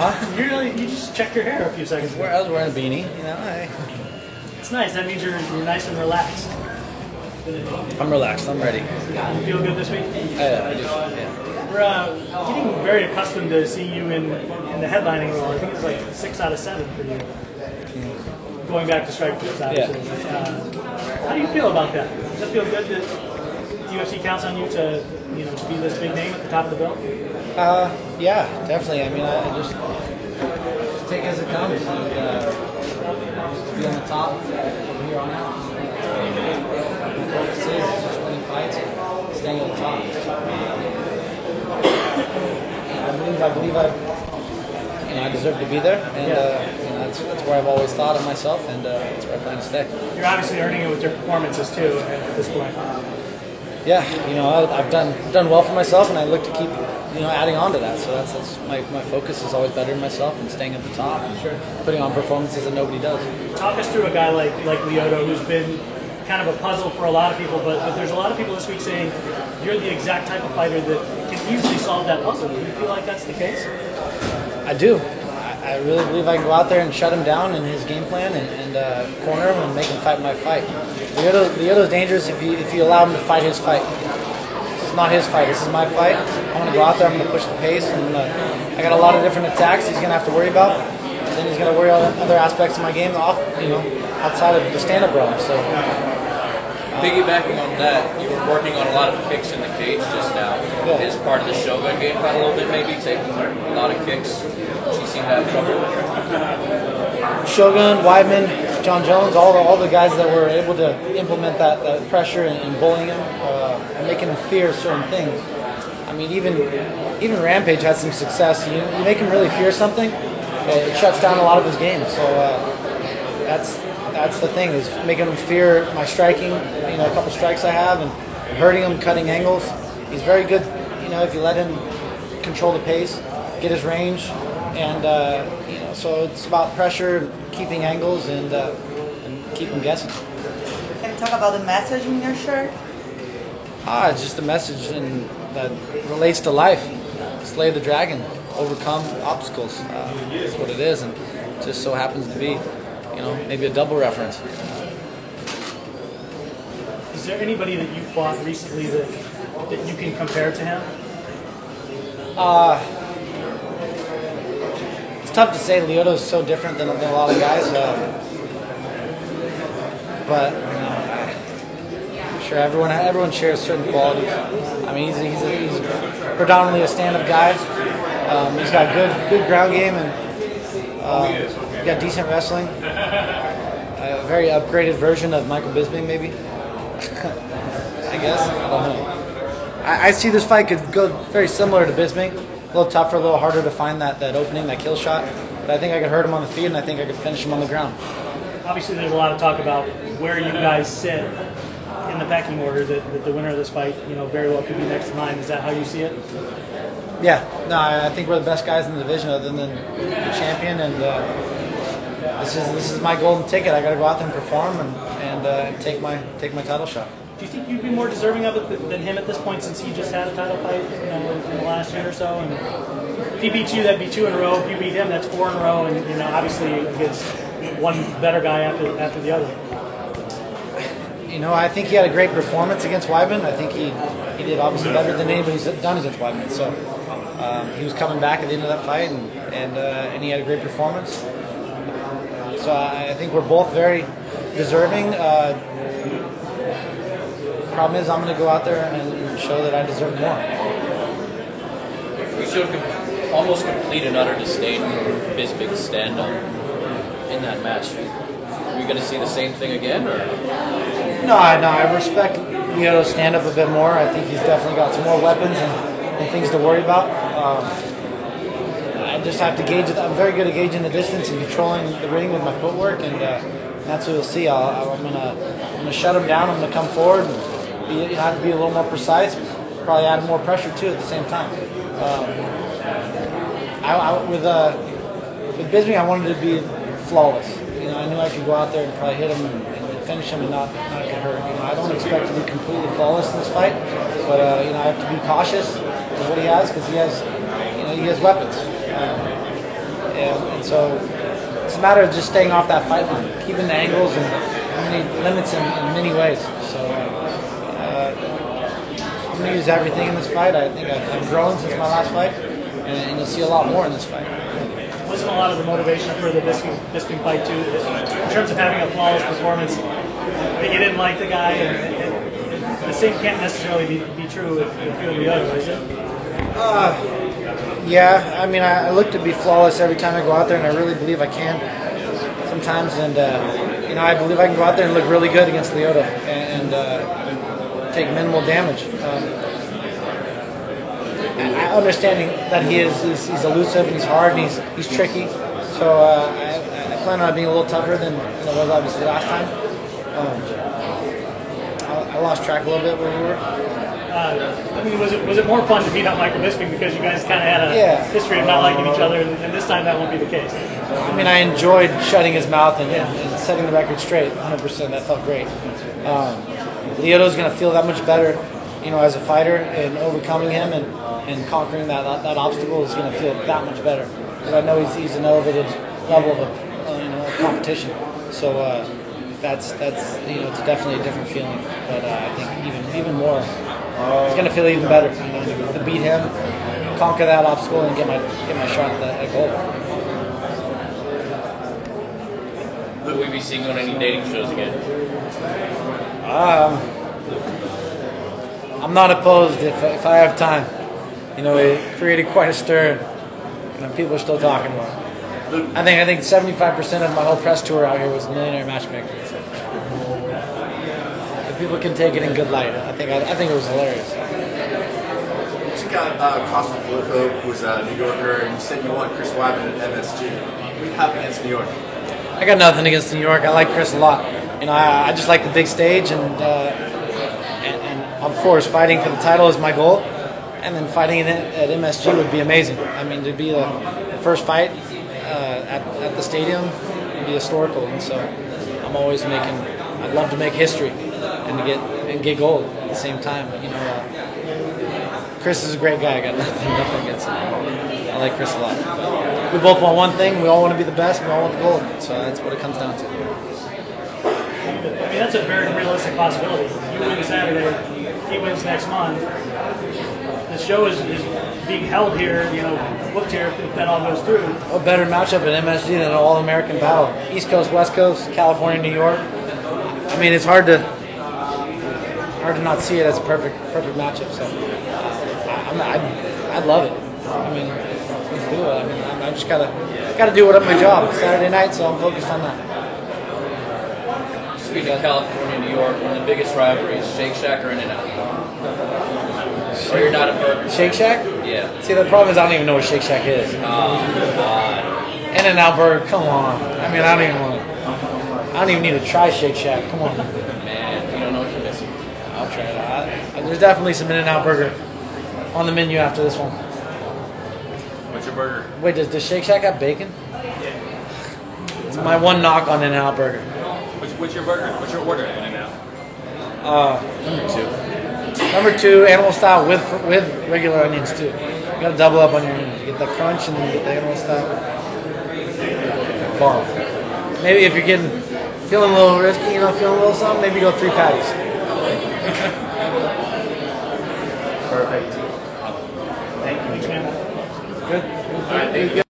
Huh? You just checked your hair a few seconds ago. I was wearing a beanie, you know. It's nice. That means you're nice and relaxed. I'm relaxed. I'm ready. You feel good this week? Yeah, I do. Yeah. We're getting very accustomed to seeing you in the headlining role. I think it's like 6 out of 7 for you. Going back to Strikeforce, obviously. Yeah. How do you feel about that? Does it feel good that the UFC counts on you to be this big name at the top of the bill? Yeah, definitely. I mean, I just take it as it comes and be on the top from here on out. The focus is just winning fights, staying on the top. I believe I deserve to be there, and that's where I've always thought of myself, and that's where I plan to stay. You're obviously earning it with your performances too at this point. Yeah, I've done well for myself, and I look to keep adding on to that. So that's my focus is always bettering myself and staying at the top and putting on performances that nobody does. Talk us through a guy like Lyoto, who's been kind of a puzzle for a lot of people, but there's a lot of people this week saying you're the exact type of fighter that can easily solve that puzzle. Do you feel like that's the case? I do. I really believe I can go out there and shut him down in his game plan and corner him and make him fight my fight. Lyoto's dangerous if you allow him to fight his fight. This is not his fight. This is my fight. I'm going to go out there. I'm going to push the pace. And I got a lot of different attacks he's going to have to worry about. And then he's going to worry about other aspects of my game outside of the stand-up realm. So. Piggybacking on that, you were working on a lot of kicks in the cage just now. Yeah. Is part of the Shogun game plan a little bit maybe taking a lot of kicks? You seem to have trouble. Shogun, Weidman, John Jones, all the guys that were able to implement that pressure and bullying him and making him fear certain things. I mean, even Rampage had some success. You make him really fear something, it shuts down a lot of his games. So that's the thing, is making him fear my striking. A couple strikes I have and hurting him, cutting angles. He's very good. If you let him control the pace, get his range, and so it's about pressure, keeping angles, and keep him guessing. Can you talk about the message in your shirt? It's just a message that relates to life. Slay the dragon, overcome obstacles. That's what it is, and it just so happens to be, maybe a double reference. Is there anybody that you fought recently that you can compare to him? It's tough to say. Lyoto's so different than a lot of guys, but I'm sure everyone shares certain qualities. I mean, he's predominantly a stand-up guy. He's got good ground game, and he's got decent wrestling. A very upgraded version of Michael Bisping, maybe. I guess. I don't know. I see this fight could go very similar to Bisping. A little tougher, a little harder to find that opening, that kill shot. But I think I could hurt him on the feet, and I think I could finish him on the ground. Obviously, there's a lot of talk about where you guys sit in the pecking order, that the winner of this fight, very well could be next in line. Is that how you see it? Yeah. No, I think we're the best guys in the division other than the champion, and this is my golden ticket. I got to go out there and perform and take my title shot. Do you think you'd be more deserving of it than him at this point, since he just had a title fight, in the last year or so? And if he beats you, that'd be 2 in a row. If you beat him, that's 4 in a row. And obviously against one better guy after the other. I think he had a great performance against Weidman. I think he did obviously better than anybody's done against Weidman. So he was coming back at the end of that fight, and he had a great performance. So I think we're both very deserving. Problem is, I'm going to go out there and show that I deserve more. We showed almost complete and utter disdain for Bisping's stand-up in that match. Are we going to see the same thing again? Or? No, I respect Lyoto's stand-up a bit more. I think he's definitely got some more weapons and things to worry about. I just have to gauge it. I'm very good at gauging the distance and controlling the ring with my footwork, and that's what you'll see. I'm gonna shut him down. I'm gonna come forward. And have to be a little more precise. Probably add more pressure too at the same time. With Bisping, I wanted to be flawless. I knew I could go out there and probably hit him and finish him and not get hurt. I don't expect to be completely flawless in this fight, but I have to be cautious with what he has, because he has weapons. and so it's a matter of just staying off that fight line, keeping the angles and limits in many ways. So I'm going to use everything in this fight. I think I've grown since my last fight, and you'll see a lot more in this fight. Wasn't a lot of the motivation for the Bisping fight too, in terms of having a flawless performance, that you didn't like the guy, and the same can't necessarily be true if you feel the other, is it? Yeah, I mean, I look to be flawless every time I go out there, and I really believe I can sometimes. And I believe I can go out there and look really good against Lyoto and take minimal damage. I understanding that he's elusive and he's hard and he's tricky. So I plan on being a little tougher than I was obviously last time. I lost track a little bit where we were. I mean, was it more fun to beat up Michael Bisping because you guys kind of had a history of not liking each other, and this time that won't be the case? I mean, I enjoyed shutting his mouth and setting the record straight 100%. That felt great. Lyoto's going to feel that much better, as a fighter, and overcoming him and conquering that obstacle is going to feel that much better. Because I know he's an elevated level of competition. So that's it's definitely a different feeling. But I think even more, it's going to feel even better. To beat him, conquer that obstacle, and get my shot at that goal. Will we be seeing on any dating shows again? I'm not opposed if I have time. It created quite a stir, and people are still talking about it. I think 75% of my whole press tour out here was Millionaire Matchmaker. So if people can take it in good light, I think it was hilarious. You got Costa Filippo, who's a New Yorker, and you said you want Chris Weidman at MSG. What do you have against New York? I got nothing against New York. I like Chris a lot. I just like the big stage, and of course, fighting for the title is my goal. And then fighting at MSG would be amazing. I mean, to be the first fight at the stadium would be historical. And so I'm always I'd love to make history and get gold at the same time. Chris is a great guy. I got nothing against him. I like Chris a lot. We both want one thing. We all want to be the best. We all want the gold. So that's what it comes down to. I mean, that's a very realistic possibility. You win Saturday, he wins next month. The show is being held here, booked here if that all goes through. What better matchup at MSG than an all-American battle? East Coast, West Coast, California, New York. I mean, it's hard to not see it as a perfect matchup. So I'd love it. I mean, let's do it. I mean, I just gotta do my job. Saturday night, so I'm focused on that. Speaking of California, New York, one of the biggest rivalries, Shake Shack or In-N-Out? Or you're not a burger? Shake Shack? Yeah. See, the problem is I don't even know what Shake Shack is. Oh, God. In-N-Out burger, come on. I mean, I don't even need to try Shake Shack. Come on. Man, you don't know what you're missing. I'll try it. There's definitely some In-N-Out burger on the menu after this one. What's your burger? Wait, does Shake Shack have bacon? It's my one knock on In-N-Out burger. What's your burger? What's your order in and out? Number two, animal style with regular onions too. You gotta double up on your onions. You get the crunch and then you get the animal style. Bomb. Maybe if you're feeling a little risky, feeling a little something, maybe go 3 patties. Perfect. Thank you, man. Good. All right, thank you.